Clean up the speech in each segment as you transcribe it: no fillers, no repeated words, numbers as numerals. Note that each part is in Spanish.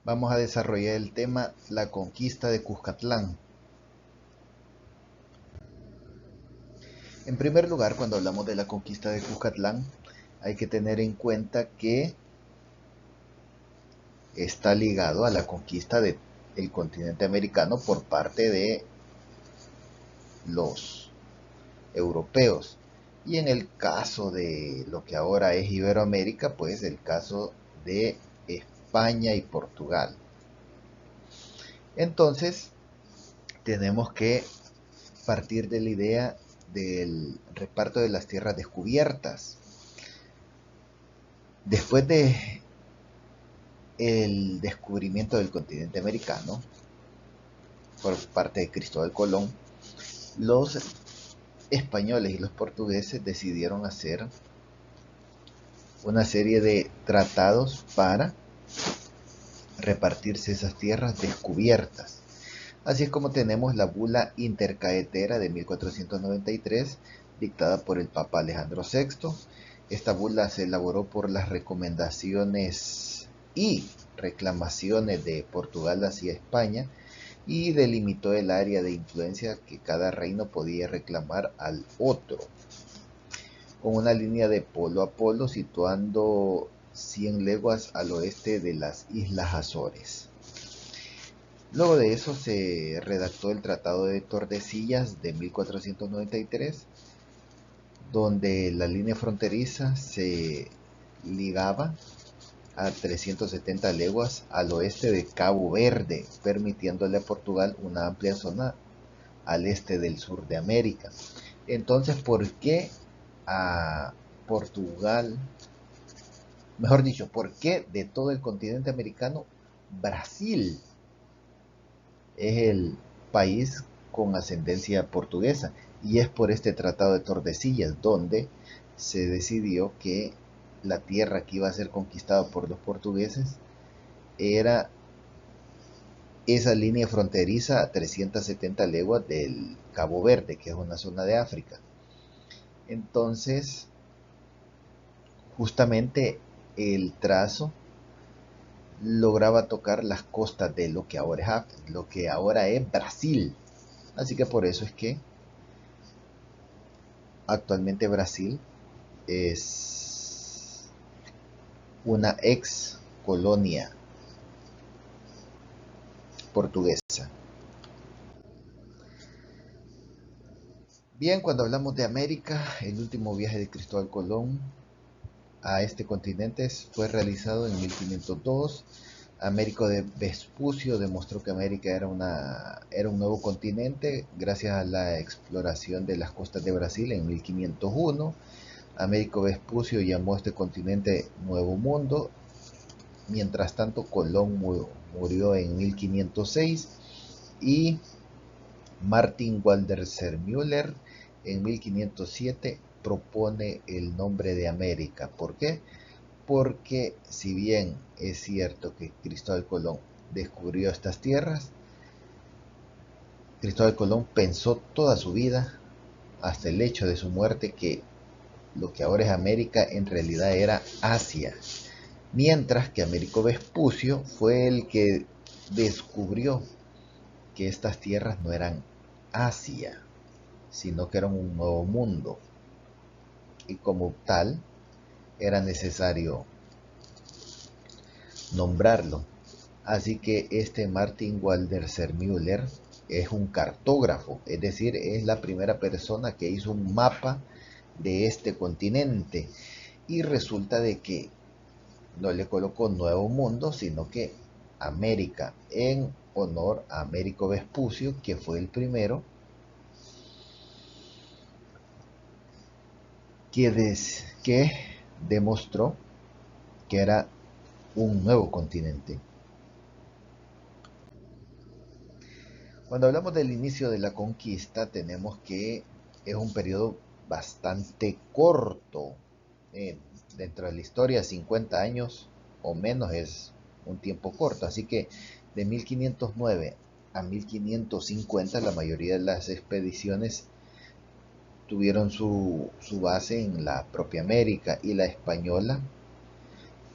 Vamos a desarrollar el tema la conquista de Cuscatlán. En primer lugar, cuando hablamos de la conquista de Cuscatlán, hay que tener en cuenta que está ligado a la conquista del continente americano por parte de los europeos. Y en el caso de lo que ahora es Iberoamérica, pues el caso de España y Portugal. Entonces, tenemos que partir de la idea del reparto de las tierras descubiertas. Después de el descubrimiento del continente americano por parte de Cristóbal Colón, los españoles y los portugueses decidieron hacer una serie de tratados para repartirse esas tierras descubiertas. Así es como tenemos la bula intercaetera de 1493, dictada por el Papa Alejandro VI. Esta bula se elaboró por las recomendaciones y reclamaciones de Portugal hacia España y delimitó el área de influencia que cada reino podía reclamar al otro, con una línea de polo a polo situando 100 leguas al oeste de las Islas Azores. Luego de eso se redactó el Tratado de Tordesillas de 1493, donde la línea fronteriza se ligaba a 370 leguas al oeste de Cabo Verde, permitiéndole a Portugal una amplia zona al este del sur de América. Entonces, ¿por qué a Portugal, mejor dicho, por qué de todo el continente americano, Brasil es el país con ascendencia portuguesa? Y es por este Tratado de Tordesillas, donde se decidió que la tierra que iba a ser conquistada por los portugueses era esa línea fronteriza a 370 leguas del Cabo Verde, que es una zona de África. Entonces, justamente el trazo lograba tocar las costas de lo que ahora es Brasil. Así que por eso es que actualmente Brasil es una ex colonia portuguesa. Bien, cuando hablamos de América, el último viaje de Cristóbal Colón a este continente fue realizado en 1502. Américo de Vespucio demostró que América era un nuevo continente gracias a la exploración de las costas de Brasil en 1501. Américo Vespucio llamó a este continente Nuevo Mundo. Mientras tanto, Colón murió en 1506 y Martin Waldersee-Müller en 1507 propone el nombre de América. ¿Por qué? Porque si bien es cierto que Cristóbal Colón descubrió estas tierras, Cristóbal Colón pensó toda su vida, hasta el hecho de su muerte, que lo que ahora es América en realidad era Asia, mientras que Américo Vespucio fue el que descubrió que estas tierras no eran Asia, sino que eran un nuevo mundo, y como tal era necesario nombrarlo. Así que este Martin Waldersee-Müller es un cartógrafo, es decir, es la primera persona que hizo un mapa de este continente, y resulta de que no le colocó Nuevo Mundo, sino que América, en honor a Américo Vespucio, que fue el primero que demostró que era un nuevo continente. Cuando hablamos del inicio de la conquista, tenemos que es un periodo bastante corto. Eh, Dentro de la historia, 50 años o menos es un tiempo corto. Así que de 1509 a 1550 la mayoría de las expediciones tuvieron su base en la propia América, y la española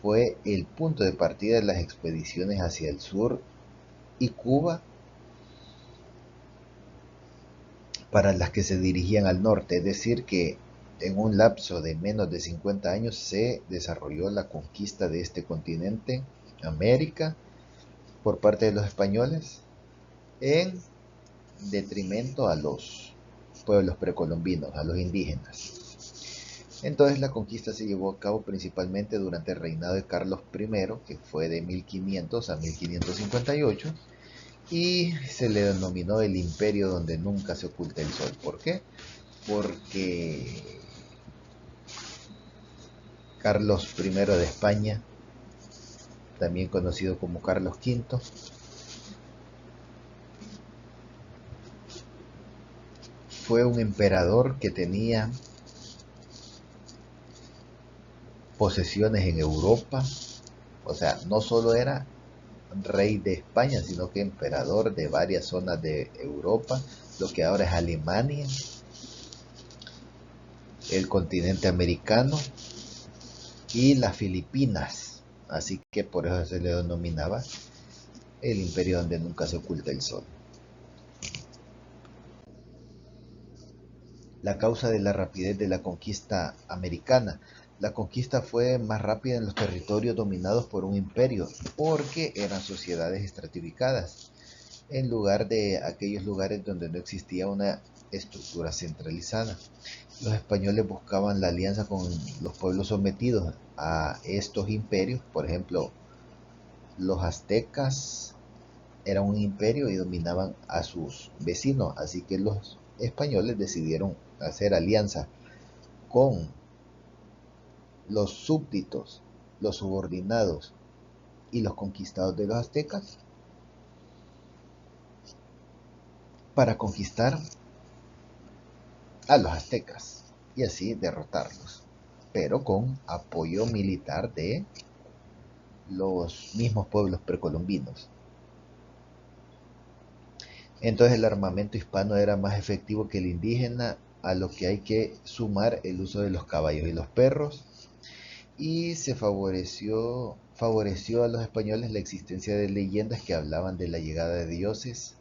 fue el punto de partida de las expediciones hacia el sur y Cuba para las que se dirigían al norte, es decir que en un lapso de menos de 50 años se desarrolló la conquista de este continente, América, por parte de los españoles, en detrimento a los pueblos precolombinos, a los indígenas. Entonces la conquista se llevó a cabo principalmente durante el reinado de Carlos I, que fue de 1500 a 1558, y se le denominó el imperio donde nunca se oculta el sol. ¿Por qué? Porque Carlos I de España, también conocido como Carlos V, fue un emperador que tenía posesiones en Europa. O sea, no solo era rey de España, sino que emperador de varias zonas de Europa, lo que ahora es Alemania, el continente americano y las Filipinas. Así que por eso se le denominaba el imperio donde nunca se oculta el sol. La causa de la rapidez de la conquista americana. La conquista fue más rápida en los territorios dominados por un imperio, porque eran sociedades estratificadas, en lugar de aquellos lugares donde no existía una estructura centralizada. Los españoles buscaban la alianza con los pueblos sometidos a estos imperios. Por ejemplo, los aztecas eran un imperio y dominaban a sus vecinos, así que los españoles decidieron hacer alianza con los súbditos, los subordinados y los conquistados de los aztecas para conquistar a los aztecas y así derrotarlos, pero con apoyo militar de los mismos pueblos precolombinos. Entonces el armamento hispano era más efectivo que el indígena, a lo que hay que sumar el uso de los caballos y los perros, y se favoreció a los españoles la existencia de leyendas que hablaban de la llegada de dioses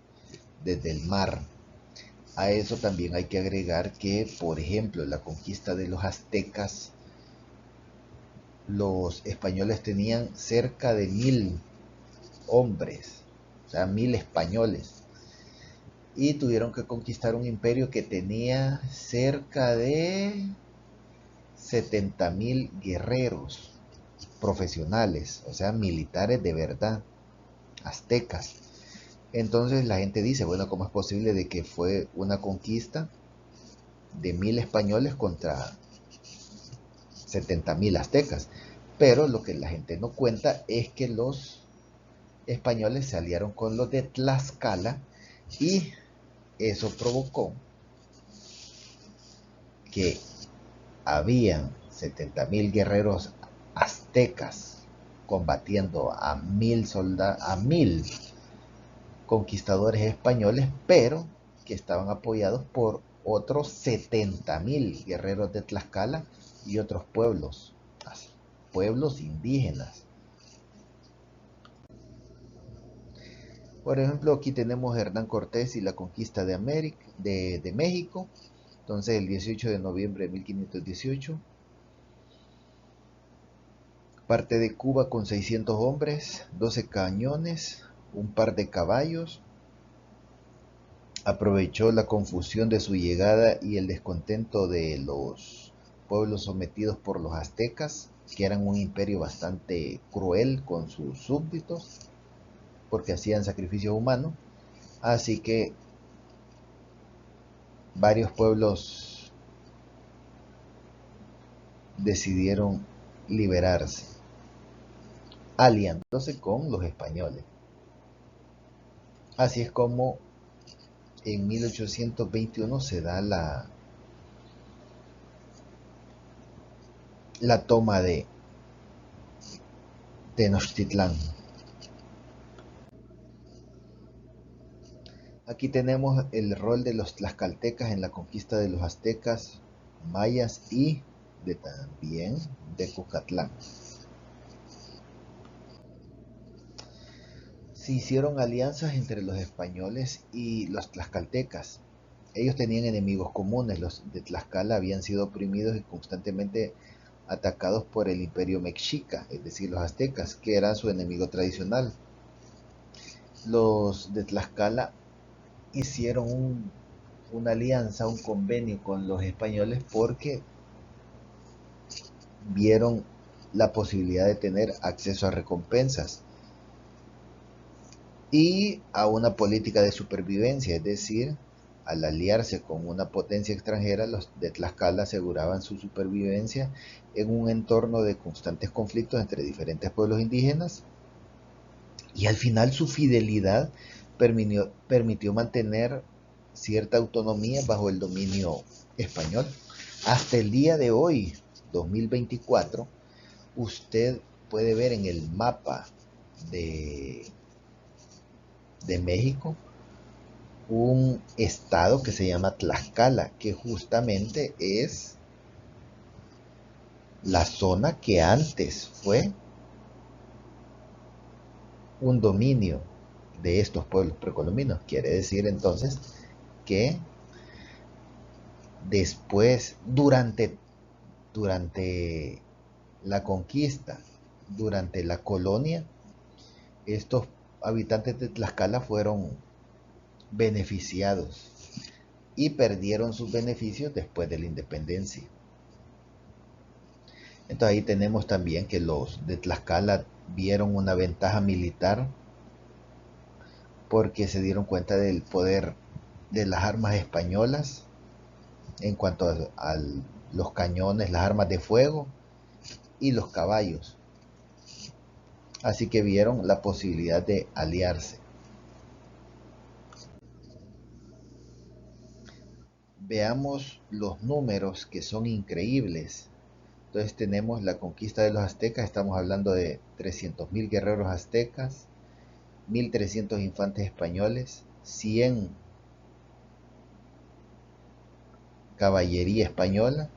desde el mar. A eso también hay que agregar que, por ejemplo, la conquista de los aztecas, los españoles tenían cerca de 1000 hombres, o sea, 1000 españoles, y tuvieron que conquistar un imperio que tenía cerca de 70.000 guerreros profesionales, o sea, militares de verdad, aztecas. Entonces la gente dice, bueno, ¿cómo es posible de que fue una conquista de 1000 españoles contra 70.000 aztecas? Pero lo que la gente no cuenta es que los españoles se aliaron con los de Tlaxcala y eso provocó que habían 70.000 guerreros aztecas combatiendo a 1000 conquistadores españoles, pero que estaban apoyados por otros 70.000 guerreros de Tlaxcala y otros pueblos indígenas. Por ejemplo, aquí tenemos a Hernán Cortés y la conquista de México. Entonces, el 18 de noviembre de 1518, parte de Cuba con 600 hombres, 12 cañones, un par de caballos. Aprovechó la confusión de su llegada y el descontento de los pueblos sometidos por los aztecas, que eran un imperio bastante cruel con sus súbditos, porque hacían sacrificio humano. Así que varios pueblos decidieron liberarse, aliándose con los españoles. Así es como en 1821 se da la toma de Tenochtitlán. Aquí tenemos el rol de los tlaxcaltecas en la conquista de los aztecas, mayas y también de Cucatlán. se hicieron alianzas entre los españoles y los tlaxcaltecas. Ellos tenían enemigos comunes. Los de Tlaxcala habían sido oprimidos y constantemente atacados por el imperio mexica, es decir, los aztecas, que eran su enemigo tradicional. Los de Tlaxcala hicieron una alianza, un convenio con los españoles porque vieron la posibilidad de tener acceso a recompensas y a una política de supervivencia, es decir, al aliarse con una potencia extranjera, los de Tlaxcala aseguraban su supervivencia en un entorno de constantes conflictos entre diferentes pueblos indígenas, y al final su fidelidad permitió mantener cierta autonomía bajo el dominio español. Hasta el día de hoy, 2024, usted puede ver en el mapa de, de México un estado que se llama Tlaxcala, que justamente es la zona que antes fue un dominio de estos pueblos precolombinos. Quiere decir entonces que después, durante la conquista, durante la colonia, estos habitantes de Tlaxcala fueron beneficiados y perdieron sus beneficios después de la independencia. Entonces ahí tenemos también que los de Tlaxcala vieron una ventaja militar porque se dieron cuenta del poder de las armas españolas en cuanto a los cañones, las armas de fuego y los caballos. Así que vieron la posibilidad de aliarse. Veamos los números que son increíbles. Entonces tenemos la conquista de los aztecas, estamos hablando de 300.000 guerreros aztecas, 1.300 infantes españoles, 100 caballería española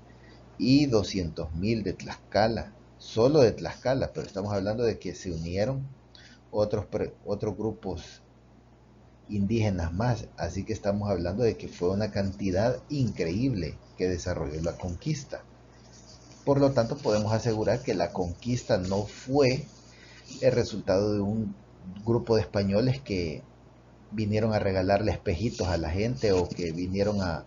y 200.000 de Tlaxcala, solo de Tlaxcala, pero estamos hablando de que se unieron otros grupos indígenas más, así que estamos hablando de que fue una cantidad increíble que desarrolló la conquista. Por lo tanto, podemos asegurar que la conquista no fue el resultado de un grupo de españoles que vinieron a regalarle espejitos a la gente o que vinieron a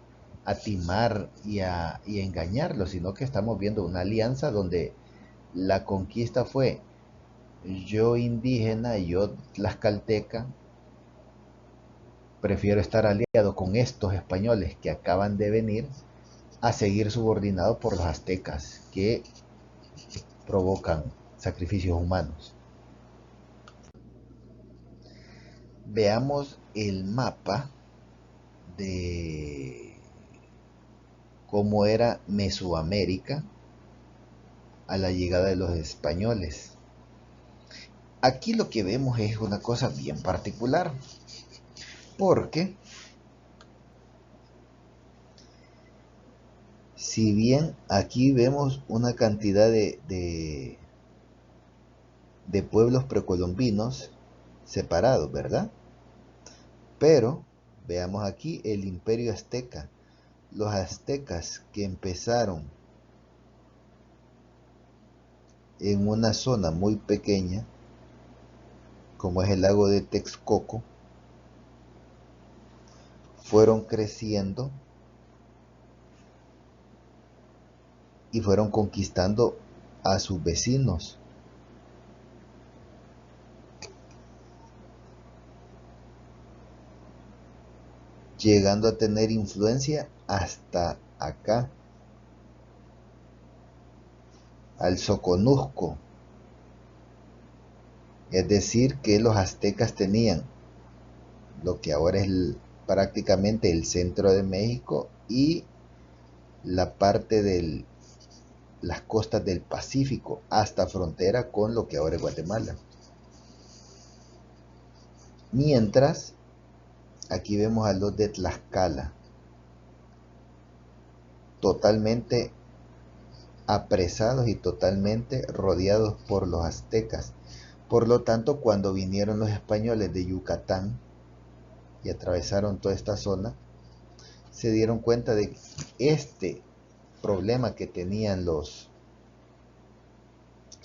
timar y a engañarlos, sino que estamos viendo una alianza donde la conquista fue yo indígena, yo tlaxcalteca, prefiero estar aliado con estos españoles que acaban de venir a seguir subordinado por los aztecas que provocan sacrificios humanos. Veamos el mapa de cómo era Mesoamérica a la llegada de los españoles. Aquí lo que vemos es una cosa bien particular, porque si bien aquí vemos una cantidad de pueblos precolombinos separados, ¿verdad? Pero veamos aquí el imperio azteca. Los aztecas que empezaron en una zona muy pequeña, como es el lago de Texcoco, fueron creciendo y fueron conquistando a sus vecinos. Llegando a tener influencia hasta acá, al Soconusco. Es decir, que los aztecas tenían lo que ahora es prácticamente el centro de México y la parte de las costas del Pacífico hasta frontera con lo que ahora es Guatemala. Mientras, aquí vemos a los de Tlaxcala, totalmente apresados y totalmente rodeados por los aztecas. Por lo tanto, cuando vinieron los españoles de Yucatán y atravesaron toda esta zona, se dieron cuenta de que este problema que tenían los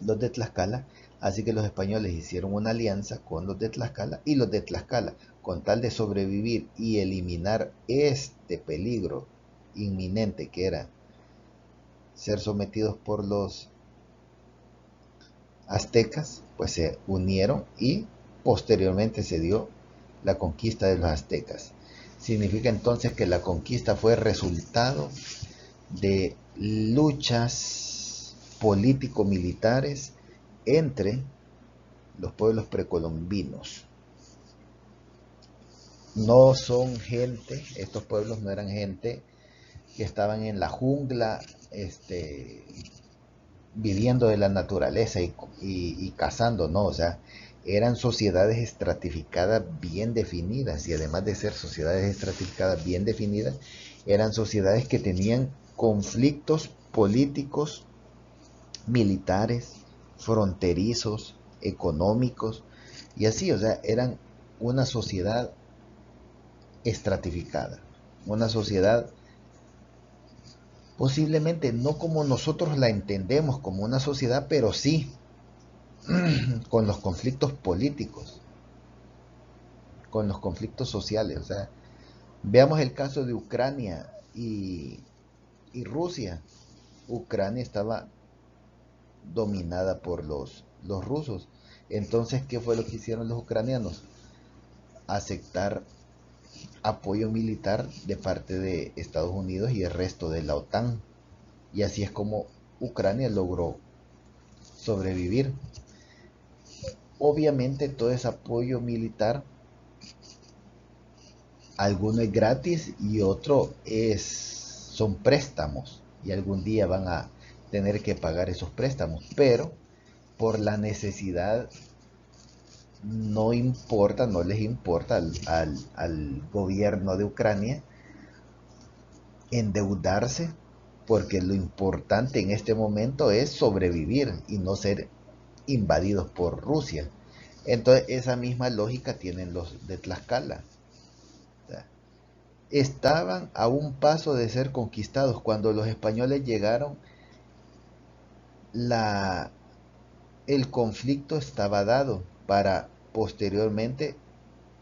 de Tlaxcala, así que los españoles hicieron una alianza con los de Tlaxcala, y los de Tlaxcala, con tal de sobrevivir y eliminar este peligro inminente que era ser sometidos por los aztecas, pues se unieron y posteriormente se dio la conquista de los aztecas. Significa entonces que la conquista fue resultado de luchas político-militares entre los pueblos precolombinos. No son gente, estos pueblos no eran gente que estaban en la jungla, viviendo de la naturaleza y cazando, no, o sea, eran sociedades estratificadas bien definidas, y además de ser sociedades estratificadas bien definidas, eran sociedades que tenían conflictos políticos, militares, fronterizos, económicos, y así, o sea, eran una sociedad estratificada, una sociedad posiblemente no como nosotros la entendemos como una sociedad, pero sí con los conflictos políticos, con los conflictos sociales. O sea, veamos el caso de Ucrania y Rusia. Ucrania estaba dominada por los rusos. Entonces, ¿qué fue lo que hicieron los ucranianos? Aceptar apoyo militar de parte de Estados Unidos y el resto de la OTAN. Y así es como Ucrania logró sobrevivir. Obviamente todo ese apoyo militar, alguno es gratis y otro son préstamos, y algún día van a tener que pagar esos préstamos, pero por la necesidad no importa, no les importa al gobierno de Ucrania endeudarse, porque lo importante en este momento es sobrevivir y no ser invadidos por Rusia. Entonces esa misma lógica tienen los de Tlaxcala. O sea, estaban a un paso de ser conquistados. Cuando los españoles llegaron, la, el conflicto estaba dado para posteriormente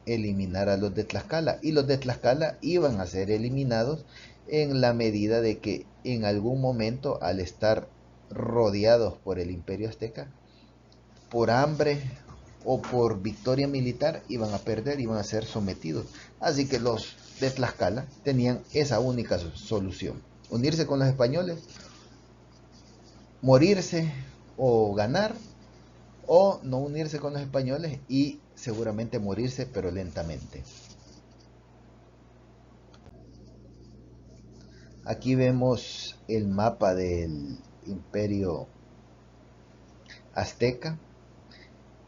eliminar a los de Tlaxcala, y los de Tlaxcala iban a ser eliminados en la medida de que en algún momento, al estar rodeados por el imperio azteca, por hambre o por victoria militar, iban a perder, iban a ser sometidos. Así que los de Tlaxcala tenían esa única solución: unirse con los españoles, morirse o ganar, o no unirse con los españoles y seguramente morirse, pero lentamente. Aquí vemos el mapa del imperio azteca.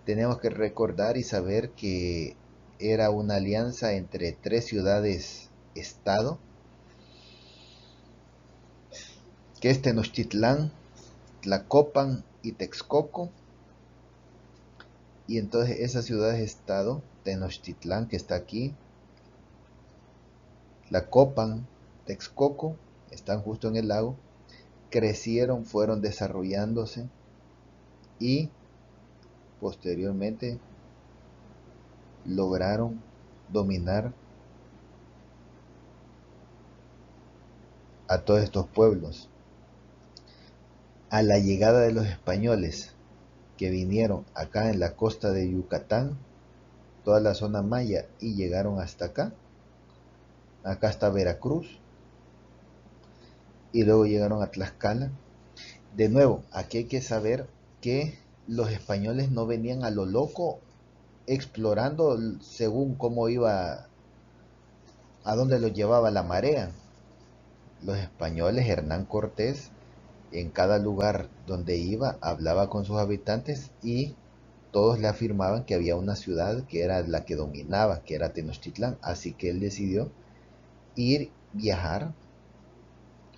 Tenemos que recordar y saber que era una alianza entre tres ciudades-estado, que es Tenochtitlán, Tlacopan y Texcoco. Y entonces esas ciudades-estado, Tenochtitlán, que está aquí, Tlacopan, Texcoco, están justo en el lago, crecieron, fueron desarrollándose y posteriormente lograron dominar a todos estos pueblos. A la llegada de los españoles que vinieron acá en la costa de Yucatán, toda la zona maya, y llegaron hasta acá, acá está Veracruz, y luego llegaron a Tlaxcala. De nuevo, aquí hay que saber que los españoles no venían a lo loco explorando según cómo iba, a dónde los llevaba la marea. Los españoles, Hernán Cortés, en cada lugar donde iba, hablaba con sus habitantes y todos le afirmaban que había una ciudad que era la que dominaba, que era Tenochtitlán. Así que él decidió viajar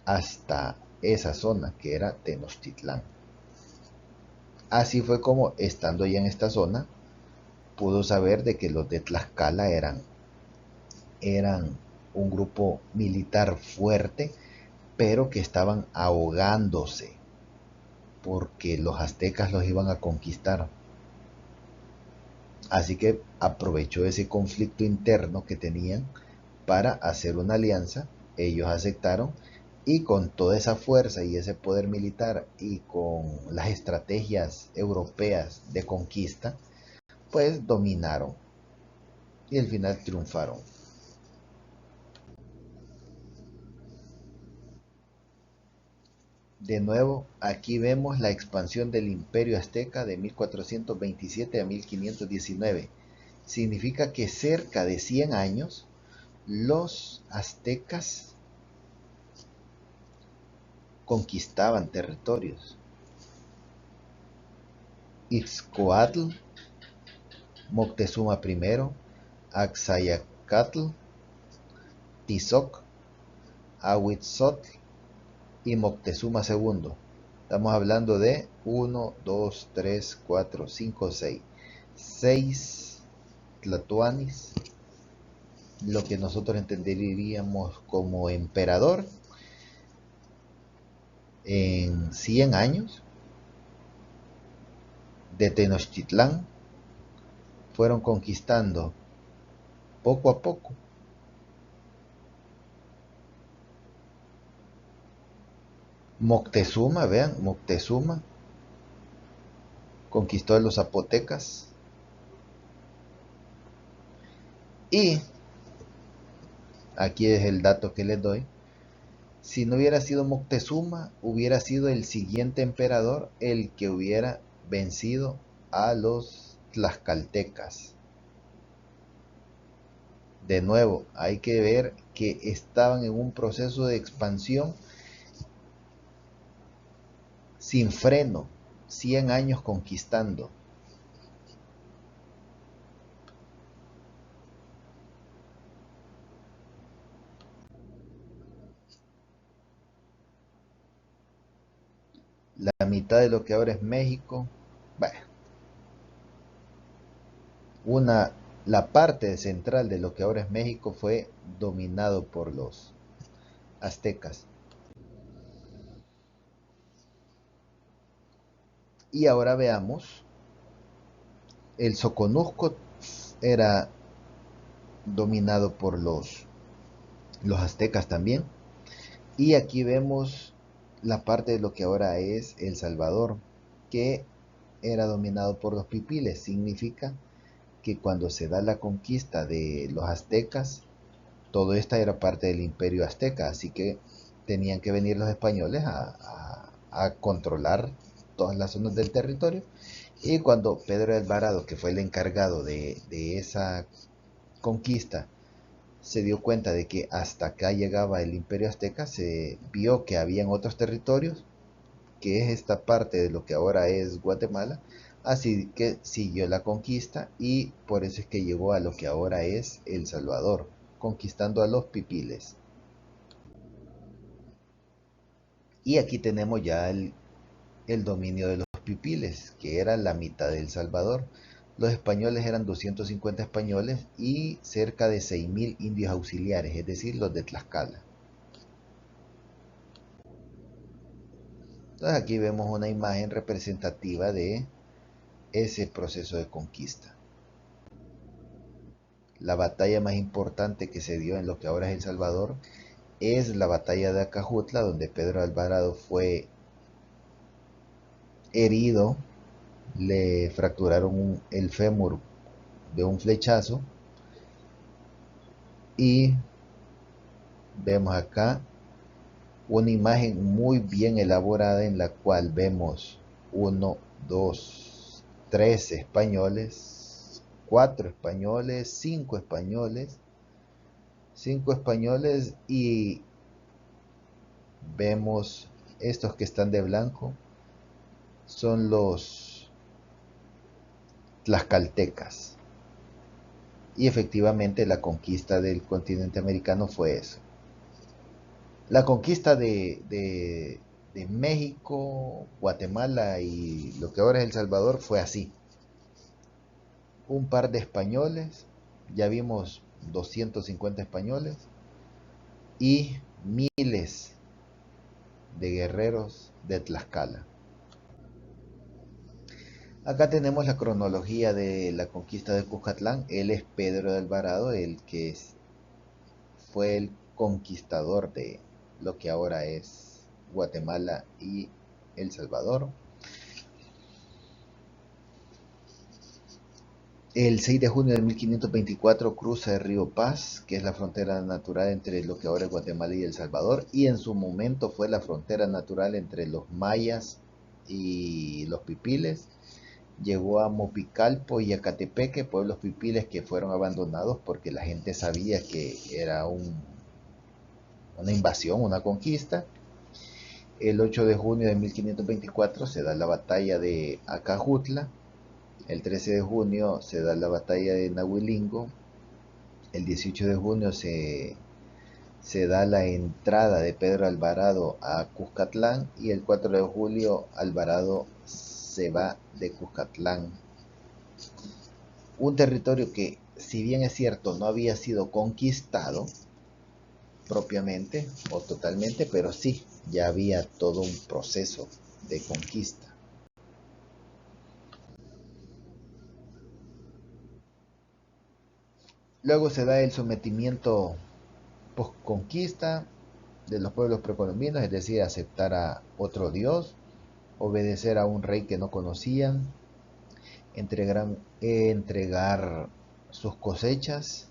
hasta esa zona que era Tenochtitlán. Así fue como, estando ya en esta zona, pudo saber de que los de Tlaxcala eran un grupo militar fuerte, pero que estaban ahogándose porque los aztecas los iban a conquistar. Así que aprovechó ese conflicto interno que tenían para hacer una alianza. Ellos aceptaron y con toda esa fuerza y ese poder militar y con las estrategias europeas de conquista, pues dominaron y al final triunfaron. De nuevo, aquí vemos la expansión del Imperio Azteca de 1427 a 1519. Significa que cerca de 100 años los aztecas conquistaban territorios. Ixcoatl, Moctezuma I, Axayacatl, Tizoc, Ahuitzotl y Moctezuma II. Estamos hablando de 1, 2, 3, 4, 5, 6. 6 tlatoanis, lo que nosotros entenderíamos como emperador en 100 años de Tenochtitlán. Fueron conquistando poco a poco. Moctezuma, vean, Moctezuma conquistó a los zapotecas. Y aquí es el dato que les doy. Si no hubiera sido Moctezuma, hubiera sido el siguiente emperador el que hubiera vencido a los tlaxcaltecas. De nuevo, hay que ver que estaban en un proceso de expansión sin freno, 100 años conquistando. La mitad de lo que ahora es México, bueno, la parte central de lo que ahora es México fue dominado por los aztecas. Y ahora veamos, el Soconusco era dominado por los aztecas también. Y aquí vemos la parte de lo que ahora es El Salvador, que era dominado por los pipiles. Significa que cuando se da la conquista de los aztecas, todo esta era parte del imperio azteca, así que tenían que venir los españoles a controlar todas las zonas del territorio. Y cuando Pedro de Alvarado, que fue el encargado de esa conquista, se dio cuenta de que hasta acá llegaba el imperio azteca, se vio que habían otros territorios, que es esta parte de lo que ahora es Guatemala, así que siguió la conquista y por eso es que llegó a lo que ahora es El Salvador, conquistando a los pipiles. Y aquí tenemos ya el dominio de los pipiles, que era la mitad de El Salvador. Los españoles eran 250 españoles y cerca de 6.000 indios auxiliares, es decir, los de Tlaxcala. Entonces aquí vemos una imagen representativa de ese proceso de conquista. La batalla más importante que se dio en lo que ahora es El Salvador es la batalla de Acajutla, donde Pedro Alvarado fue herido, le fracturaron el fémur de un flechazo y vemos acá una imagen muy bien elaborada en la cual vemos 1, 2, 3 españoles, 4 españoles, 5 españoles, 5 españoles y vemos estos que están de blanco son los tlaxcaltecas. Y efectivamente la conquista del continente americano fue eso. La conquista de México, Guatemala y lo que ahora es El Salvador fue así. Un par de españoles, ya vimos 250 españoles y miles de guerreros de Tlaxcala. Acá tenemos la cronología de la conquista de Cuscatlán. Él es Pedro de Alvarado, el que fue el conquistador de lo que ahora es Guatemala y El Salvador. El 6 de junio de 1524 cruza el río Paz, que es la frontera natural entre lo que ahora es Guatemala y El Salvador, y en su momento fue la frontera natural entre los mayas y los pipiles. Llegó a Mopicalpo y a Catepeque, pueblos pipiles que fueron abandonados porque la gente sabía que era una invasión, una conquista. El 8 de junio de 1524 se da la batalla de Acajutla. El 13 de junio se da la batalla de Nahuilingo. El 18 de junio se da la entrada de Pedro Alvarado a Cuscatlán y el 4 de julio Alvarado se va de Cuscatlán. Un territorio que, si bien es cierto, no había sido conquistado propiamente o totalmente, pero sí, ya había todo un proceso de conquista. Luego se da el sometimiento post-conquista de los pueblos precolombinos, es decir, aceptar a otro dios, obedecer a un rey que no conocían, entregar sus cosechas,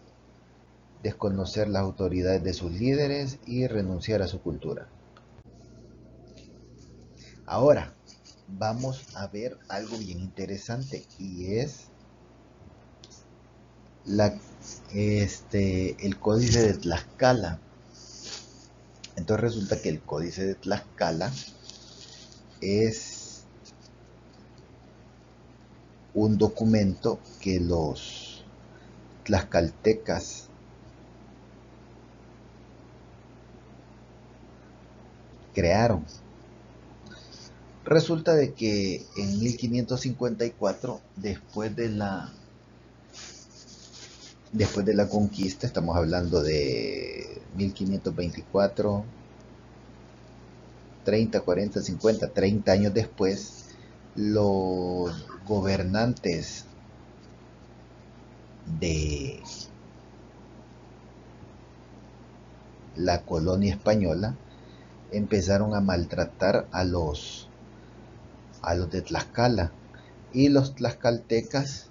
desconocer las autoridades de sus líderes y renunciar a su cultura. Ahora, vamos a ver algo bien interesante y es el Códice de Tlaxcala. Entonces resulta que el Códice de Tlaxcala es un documento que los tlaxcaltecas crearon. Resulta de que en 1554, después de la conquista, estamos hablando de 1524, 30, 40, 50, 30 años después, los gobernantes de la colonia española empezaron a maltratar a los de Tlaxcala y los tlaxcaltecas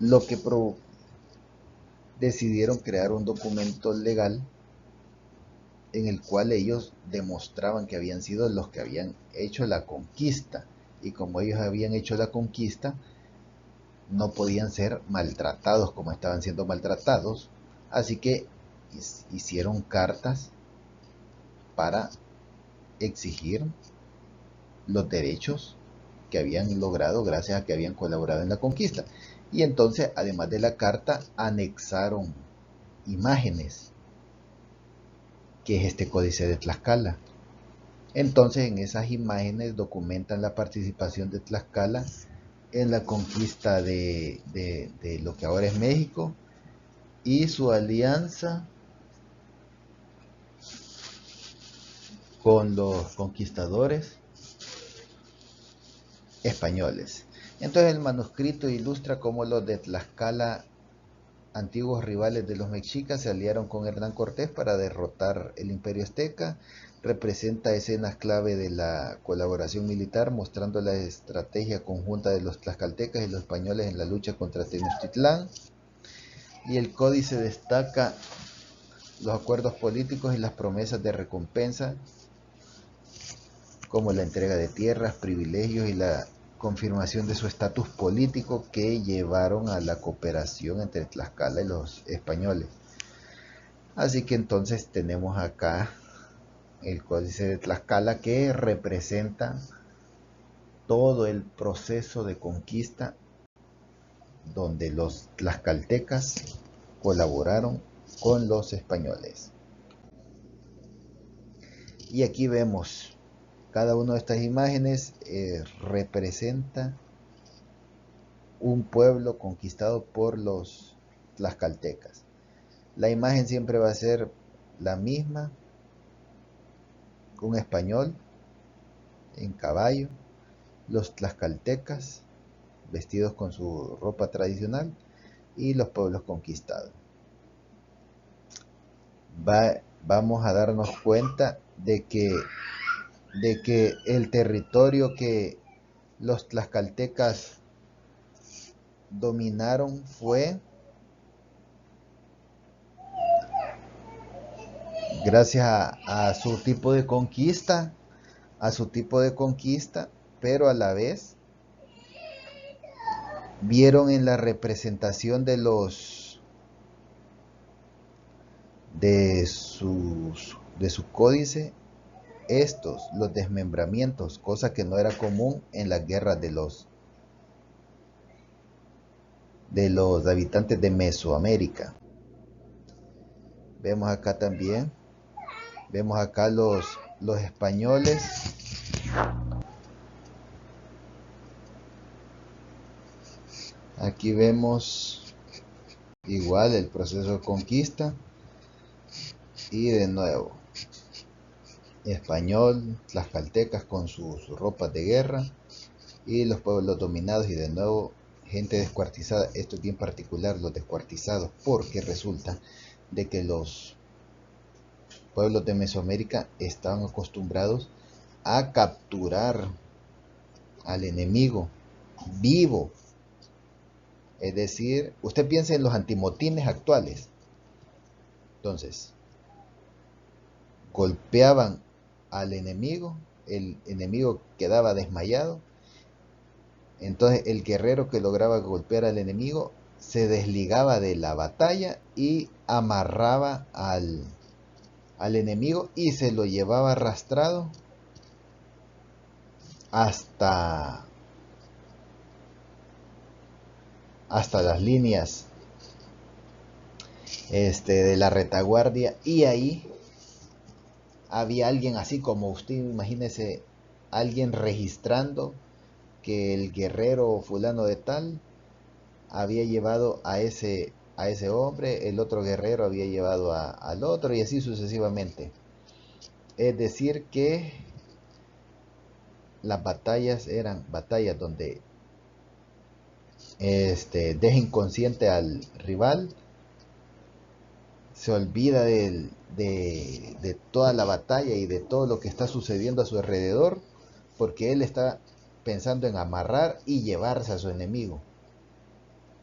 lo que decidieron crear un documento legal en el cual ellos demostraban que habían sido los que habían hecho la conquista, y como ellos habían hecho la conquista no podían ser maltratados como estaban siendo maltratados, así que hicieron cartas para exigir los derechos que habían logrado gracias a que habían colaborado en la conquista. Y entonces, además de la carta, anexaron imágenes, que es este Códice de Tlaxcala. Entonces, en esas imágenes documentan la participación de Tlaxcala en la conquista de lo que ahora es México y su alianza con los conquistadores españoles. Entonces el manuscrito ilustra cómo los de Tlaxcala, antiguos rivales de los mexicas, se aliaron con Hernán Cortés para derrotar el Imperio Azteca. Representa escenas clave de la colaboración militar, mostrando la estrategia conjunta de los tlaxcaltecas y los españoles en la lucha contra Tenochtitlán. Y el códice destaca los acuerdos políticos y las promesas de recompensa, como la entrega de tierras, privilegios y la confirmación de su estatus político, que llevaron a la cooperación entre Tlaxcala y los españoles. Así que entonces tenemos acá el Códice de Tlaxcala, que representa todo el proceso de conquista donde los tlaxcaltecas colaboraron con los españoles. Y aquí vemos cada una de estas imágenes representa un pueblo conquistado por los tlaxcaltecas. La imagen siempre va a ser la misma, un español en caballo, los tlaxcaltecas vestidos con su ropa tradicional y los pueblos conquistados. Vamos a darnos cuenta de que el territorio que los tlaxcaltecas dominaron fue gracias a su tipo de conquista, pero a la vez vieron en la representación de su códice los desmembramientos, cosa que no era común en las guerras de los habitantes de Mesoamérica. Vemos acá también, vemos acá los españoles aquí vemos igual el proceso de conquista y de nuevo español, tlaxcaltecas con sus ropas de guerra y los pueblos dominados y de nuevo gente descuartizada. Esto es bien particular, los descuartizados, porque resulta de que los pueblos de Mesoamérica estaban acostumbrados a capturar al enemigo vivo. Es decir, usted piensa en los antimotines actuales. Entonces, golpeaban al enemigo, el enemigo quedaba desmayado, entonces el guerrero que lograba golpear al enemigo se desligaba de la batalla y amarraba al enemigo y se lo llevaba arrastrado hasta las líneas de la retaguardia, y ahí había alguien, así como usted imagínese, alguien registrando que el guerrero fulano de tal había llevado a ese hombre, el otro guerrero había llevado al otro, y así sucesivamente. Es decir que las batallas eran batallas donde deja inconsciente al rival, se olvida de toda la batalla y de todo lo que está sucediendo a su alrededor, porque él está pensando en amarrar y llevarse a su enemigo.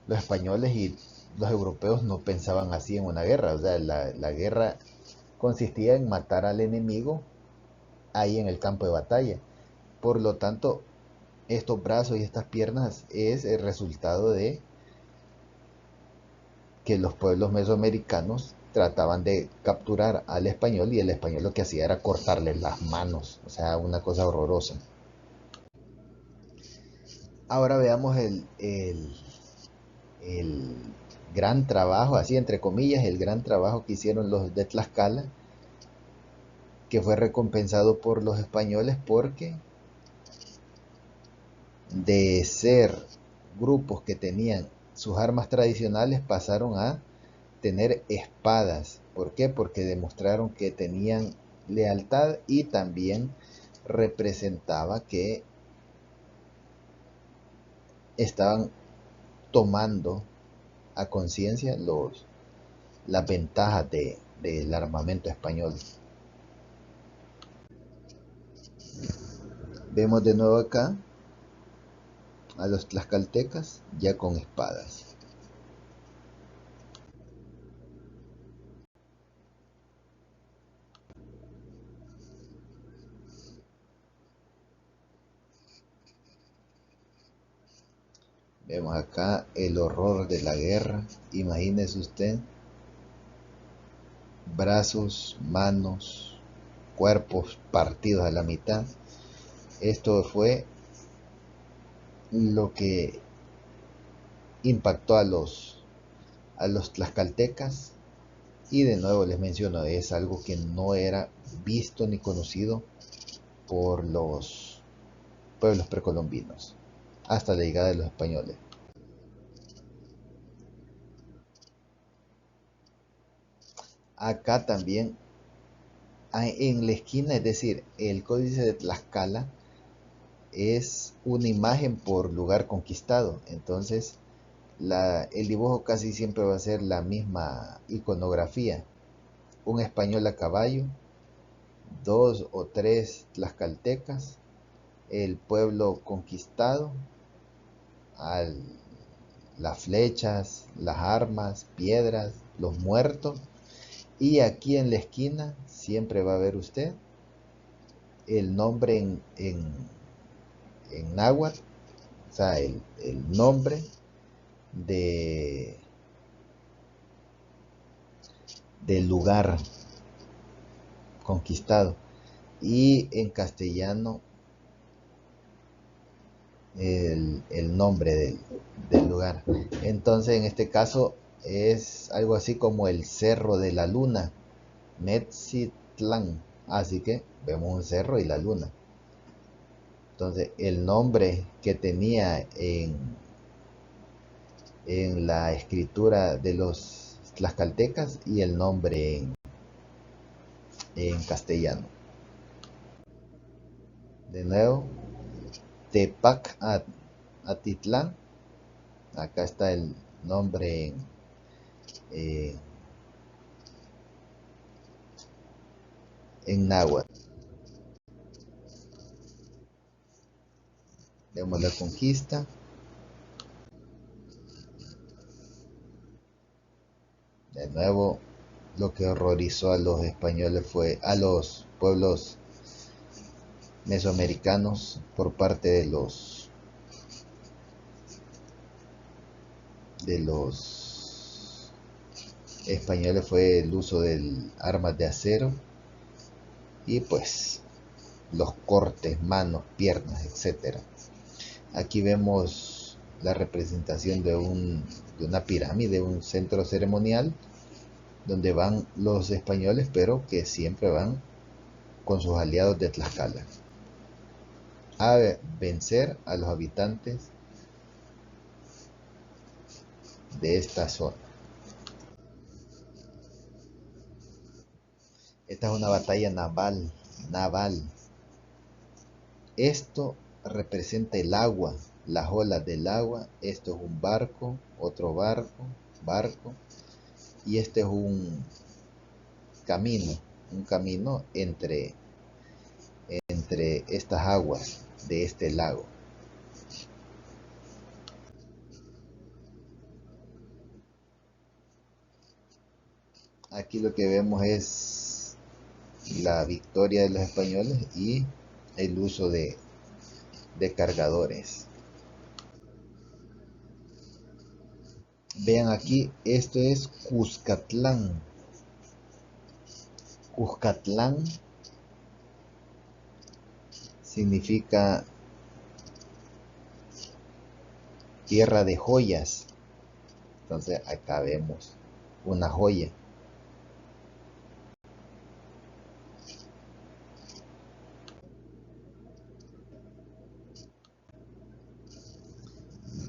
Los españoles y los europeos no pensaban así en una guerra, o sea, la guerra consistía en matar al enemigo ahí en el campo de batalla. Por lo tanto, estos brazos y estas piernas es el resultado de que los pueblos mesoamericanos trataban de capturar al español y el español lo que hacía era cortarle las manos, o sea, una cosa horrorosa. Ahora veamos el gran trabajo, así entre comillas, el gran trabajo que hicieron los de Tlaxcala, que fue recompensado por los españoles porque de ser grupos que tenían sus armas tradicionales pasaron a tener espadas. ¿Por qué? Porque demostraron que tenían lealtad y también representaba que estaban tomando a conciencia las ventajas del armamento español. Vemos de nuevo acá a los tlaxcaltecas ya con espadas. Vemos acá el horror de la guerra. Imagínese usted, brazos, manos, cuerpos partidos a la mitad. Esto fue lo que impactó a los tlaxcaltecas, y de nuevo les menciono, es algo que no era visto ni conocido por los pueblos precolombinos hasta la llegada de los españoles. Acá también en la esquina, es decir, el códice de Tlaxcala es una imagen por lugar conquistado. Entonces, el dibujo casi siempre va a ser la misma iconografía. Un español a caballo, dos o tres tlaxcaltecas, el pueblo conquistado, las flechas, las armas, piedras, los muertos. Y aquí en la esquina siempre va a ver usted el nombre en náhuatl, o sea, el nombre de, del lugar conquistado. Y en castellano el nombre del lugar. Entonces en este caso es algo así como el Cerro de la Luna, Metzitlán. Así que vemos un cerro y la luna. Entonces el nombre que tenía en la escritura de los tlaxcaltecas y el nombre en castellano. De nuevo, Tepac Atitlán. Acá está el nombre en náhuatl. Vemos la conquista. De nuevo, lo que horrorizó a los españoles fue a los pueblos mesoamericanos por parte de los españoles fue el uso de armas de acero y pues los cortes, manos, piernas, etcétera. Aquí vemos la representación de una pirámide, un centro ceremonial donde van los españoles, pero que siempre van con sus aliados de Tlaxcala a vencer a los habitantes de esta zona. Esta es una batalla naval. Esto representa el agua, las olas del agua. Esto es un barco, otro barco, y este es un camino entre estas aguas de este lago. Aquí lo que vemos es la victoria de los españoles y el uso de cargadores. Vean aquí, esto es Cuscatlán. Cuscatlán significa tierra de joyas. Entonces acá vemos una joya.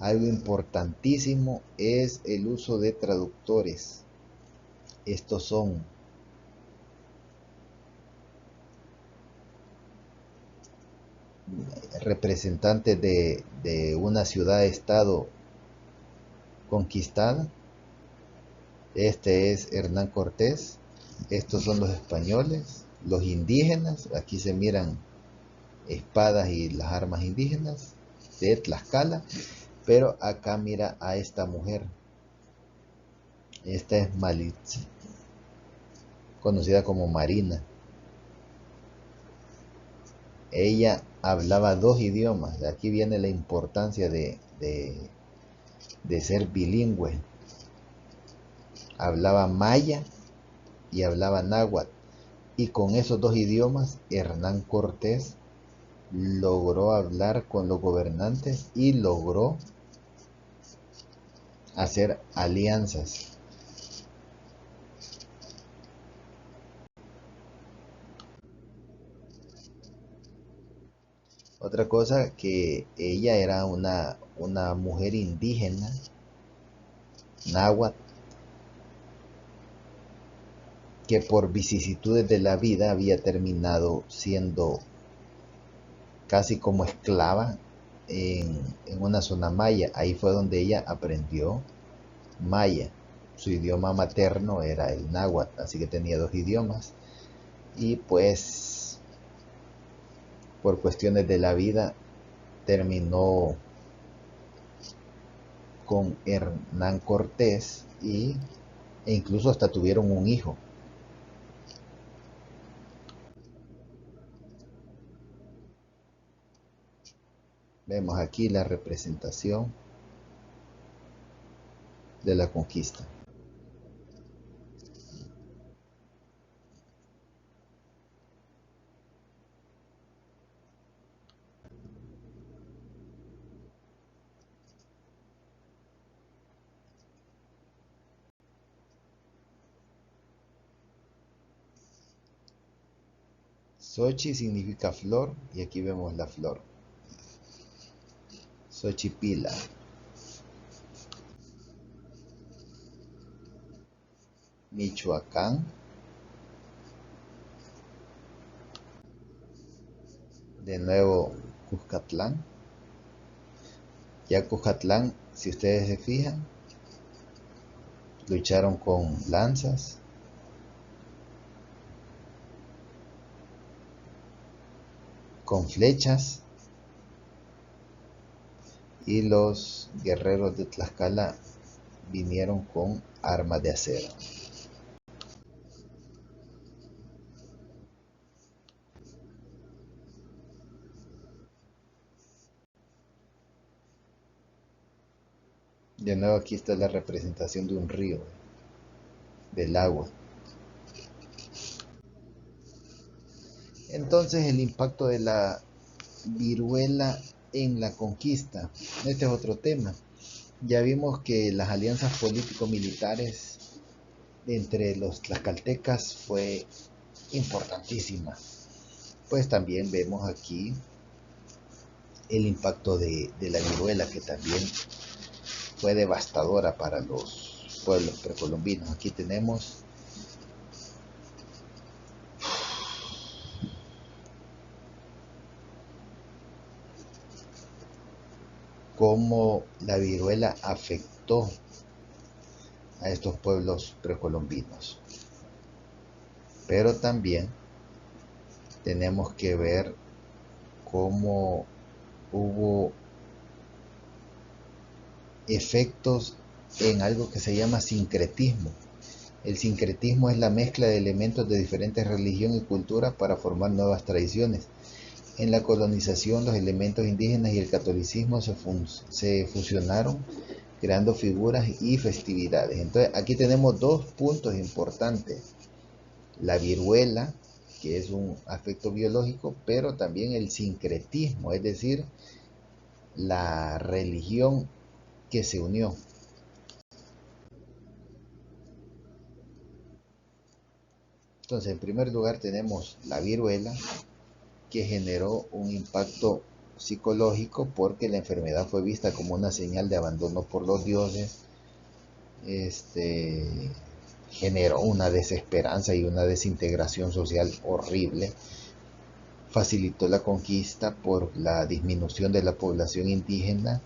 Algo importantísimo es el uso de traductores. Estos son representantes de una ciudad-estado conquistada. Este es Hernán Cortés. Estos son los españoles, los indígenas. Aquí se miran espadas y las armas indígenas de Tlaxcala. Pero acá mira a esta mujer. Esta es Malitza, conocida como Marina. Ella hablaba dos idiomas. De aquí viene la importancia de ser bilingüe. Hablaba maya y hablaba náhuatl. Y con esos dos idiomas, Hernán Cortés logró hablar con los gobernantes y logró hacer alianzas. Otra cosa, que ella era una mujer indígena, náhuatl, que por vicisitudes de la vida había terminado siendo casi como esclava en una zona maya. Ahí fue donde ella aprendió maya. Su idioma materno era el náhuatl, así que tenía dos idiomas. Y pues por cuestiones de la vida terminó con Hernán Cortés e incluso hasta tuvieron un hijo. Vemos aquí la representación de la conquista. Xochi significa flor y aquí vemos la flor. Xochipila. Michoacán. De nuevo Cuscatlán. Ya Cuscatlán, si ustedes se fijan, lucharon con lanzas, con flechas, y los guerreros de Tlaxcala vinieron con armas de acero. De nuevo aquí está la representación de un río, del agua. Entonces el impacto de la viruela en la conquista. Este es otro tema. Ya vimos que las alianzas político-militares entre los tlaxcaltecas fue importantísima. Pues también vemos aquí el impacto de la viruela, que también fue devastadora para los pueblos precolombinos. Aquí tenemos cómo la viruela afectó a estos pueblos precolombinos. Pero también tenemos que ver cómo hubo efectos en algo que se llama sincretismo. El sincretismo es la mezcla de elementos de diferentes religiones y culturas para formar nuevas tradiciones. En la colonización, los elementos indígenas y el catolicismo se fusionaron, creando figuras y festividades. Entonces, aquí tenemos dos puntos importantes. La viruela, que es un aspecto biológico, pero también el sincretismo, es decir, la religión que se unió. Entonces, en primer lugar tenemos la viruela, que generó un impacto psicológico porque la enfermedad fue vista como una señal de abandono por los dioses. Generó una desesperanza y una desintegración social horrible. Facilitó la conquista por la disminución de la población indígena.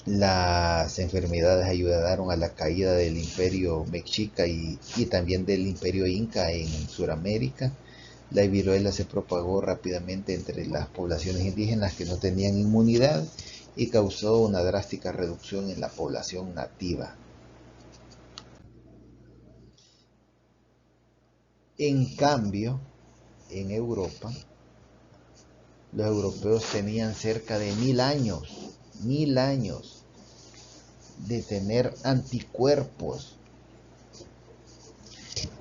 Las enfermedades ayudaron a la caída del imperio mexica y también del imperio inca en Sudamérica. La viruela se propagó rápidamente entre las poblaciones indígenas que no tenían inmunidad y causó una drástica reducción en la población nativa. En cambio, en Europa, los europeos tenían cerca de 1000 años de tener anticuerpos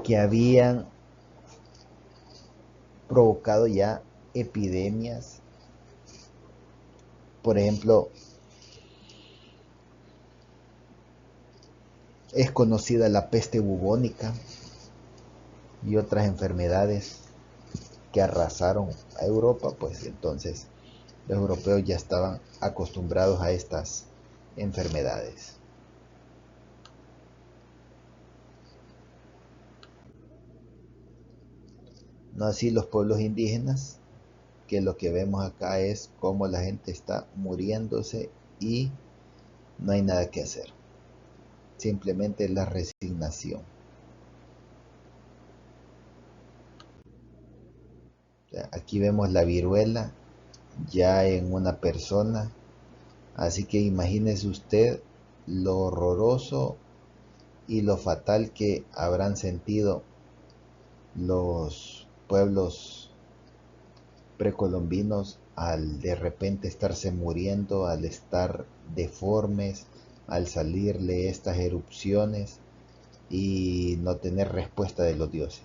que habían provocado ya epidemias. Por ejemplo, es conocida la peste bubónica y otras enfermedades que arrasaron a Europa, pues entonces los europeos ya estaban acostumbrados a estas enfermedades. No así los pueblos indígenas, que lo que vemos acá es cómo la gente está muriéndose y no hay nada que hacer. Simplemente la resignación. O sea, aquí vemos la viruela ya en una persona. Así que imagínese usted lo horroroso y lo fatal que habrán sentido los pueblos precolombinos al de repente estarse muriendo, al estar deformes, al salirle estas erupciones y no tener respuesta de los dioses.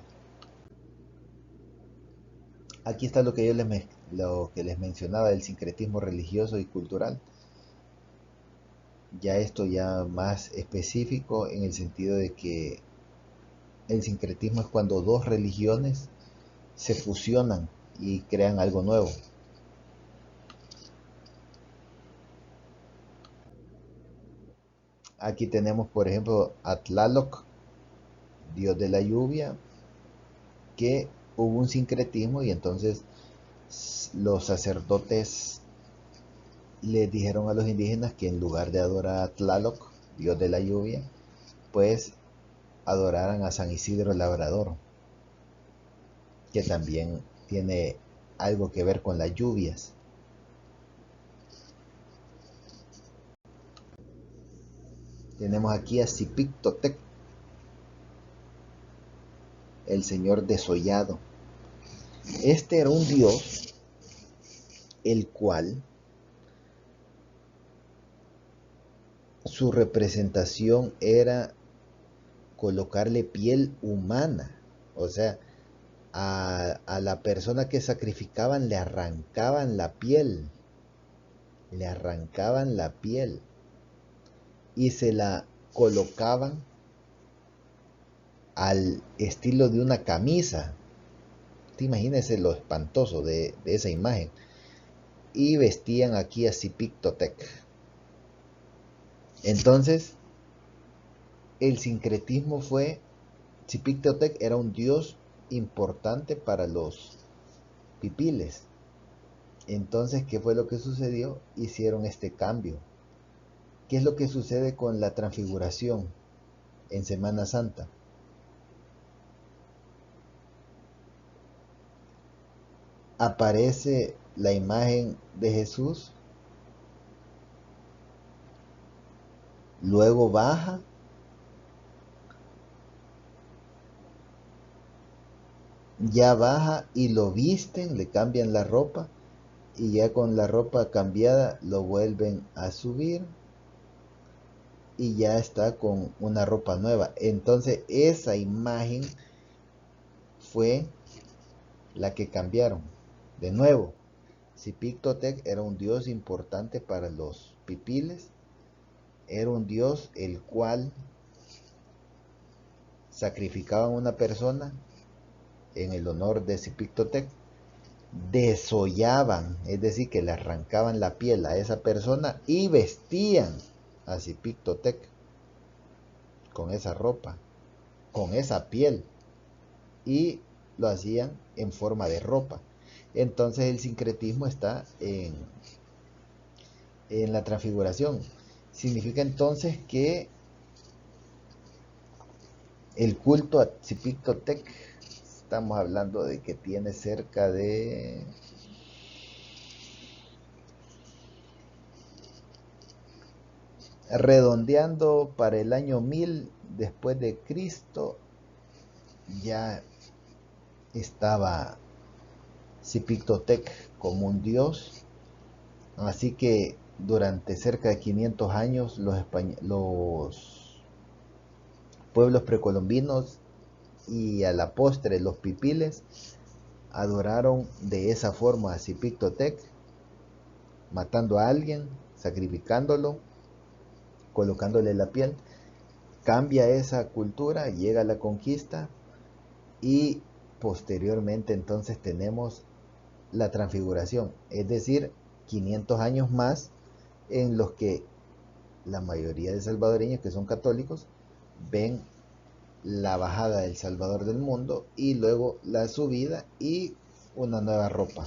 Aquí está lo que les mencionaba del sincretismo religioso y cultural. Ya esto ya más específico en el sentido de que el sincretismo es cuando dos religiones se fusionan y crean algo nuevo. Aquí tenemos, por ejemplo, a Tlaloc, dios de la lluvia, que hubo un sincretismo y entonces los sacerdotes le dijeron a los indígenas que en lugar de adorar a Tlaloc, dios de la lluvia, pues adoraran a San Isidro Labrador, que también tiene algo que ver con las lluvias. Tenemos aquí a Zipictotec, el señor desollado. Este era un dios el cual su representación era colocarle piel humana. O sea, a la persona que sacrificaban le arrancaban la piel y se la colocaban al estilo de una camisa. Te imagínese lo espantoso de esa imagen. Y vestían aquí a Zipictotec. Entonces, el sincretismo fue, Zipictotec era un dios importante para los pipiles. Entonces, ¿qué fue lo que sucedió? Hicieron este cambio. ¿Qué es lo que sucede con la transfiguración en Semana Santa? Aparece la imagen de Jesús, luego baja, ya baja y lo visten, le cambian la ropa y ya con la ropa cambiada lo vuelven a subir y ya está con una ropa nueva. Entonces esa imagen fue la que cambiaron. De nuevo, Zipictotec era un dios importante para los pipiles, era un dios el cual sacrificaban a una persona en el honor de Zipictotec, desollaban, es decir, que le arrancaban la piel a esa persona y vestían a Zipictotec con esa ropa, con esa piel, y lo hacían en forma de ropa. Entonces el sincretismo está en la transfiguración. Significa entonces que el culto a Tzipictotec, estamos hablando de que tiene cerca de redondeando para el año 1000 después de Cristo, ya estaba Tzipictotec como un dios. Así que durante cerca de 500 años los pueblos precolombinos y a la postre los pipiles adoraron de esa forma a Zipictotec, matando a alguien, sacrificándolo, colocándole la piel. Cambia esa cultura, llega la conquista y Posteriormente entonces tenemos la transfiguración, es decir, 500 años más en los que la mayoría de salvadoreños que son católicos ven la bajada del Salvador del mundo y luego la subida y una nueva ropa.